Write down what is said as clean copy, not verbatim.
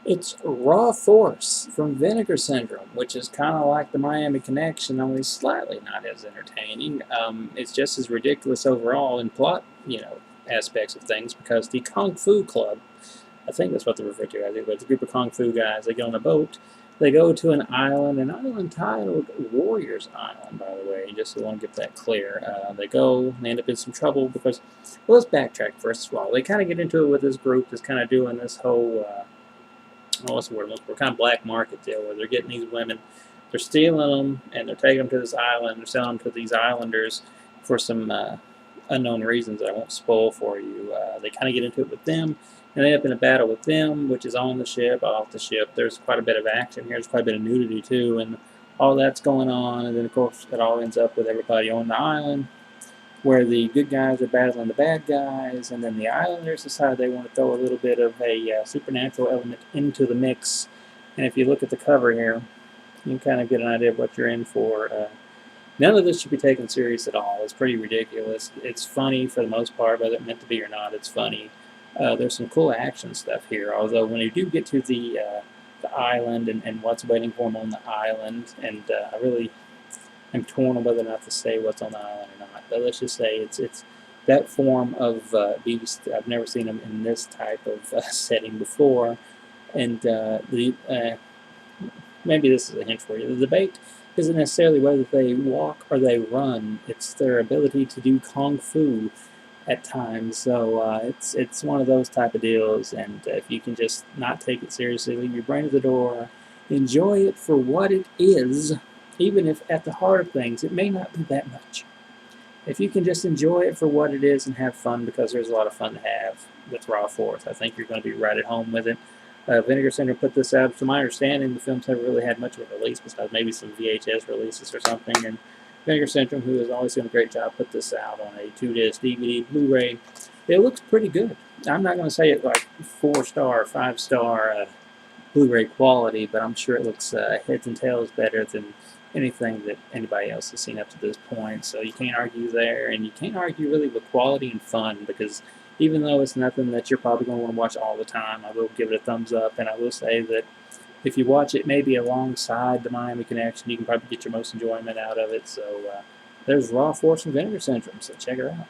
It's Raw Force from Vinegar Syndrome, which is kind of like the Miami Connection, only slightly not as entertaining. It's just as ridiculous overall in plot, aspects of things because the Kung Fu Club, I think that's what they refer to as it, but it's a group of Kung Fu guys. They get on a boat. They go to an island titled Warriors Island, by the way, just so I want to get that clear. They go, they end up in some trouble because, well, let's backtrack first of all. They kind of get into it with this group that's kind of doing this whole what's the word? We're kind of black market deal where they're getting these women, they're stealing them, and they're taking them to this island. They're selling them to these islanders for some unknown reasons that I won't spoil for you. They kind of get into it with them, and they end up in a battle with them, which is on the ship, off the ship. There's quite a bit of action here. There's quite a bit of nudity too, and all that's going on. And then of course it all ends up with everybody on the island where the good guys are battling the bad guys, and then the Islanders decide they want to throw a little bit of a supernatural element into the mix. And if you look at the cover here, you can kind of get an idea of what you're in for. None of this should be taken serious at all. It's pretty ridiculous. It's funny for the most part, whether it's meant to be or not. It's funny. There's some cool action stuff here. Although when you do get to the island and what's waiting for them on the island, and I really am torn on whether or not to say what's on the island or not. But let's just say it's that form of beast. I've never seen them in this type of setting before, and maybe this is a hint for you. The debate isn't necessarily whether they walk or they run. It's their ability to do kung fu at times. So it's one of those type of deals. And if you can just not take it seriously, leave your brain at the door, enjoy it for what it is, even if at the heart of things it may not be that much. If you can just enjoy it for what it is and have fun, because there's a lot of fun to have with Raw Force, I think you're going to be right at home with it. Vinegar Syndrome put this out. To my understanding, the film's never really had much of a release besides maybe some VHS releases or something. And Vinegar Syndrome, who has always done a great job, put this out on a 2-disc DVD, Blu-ray. It looks pretty good. I'm not going to say it like 4-star, 5-star Blu-ray quality, but I'm sure it looks heads and tails better than anything that anybody else has seen up to this point. So you can't argue there, and you can't argue really with quality and fun, because even though it's nothing that you're probably going to want to watch all the time, I will give it a thumbs up, and I will say that if you watch it maybe alongside the Miami Connection, you can probably get your most enjoyment out of it. So there's Raw Force and Vinegar Syndrome, so check it out.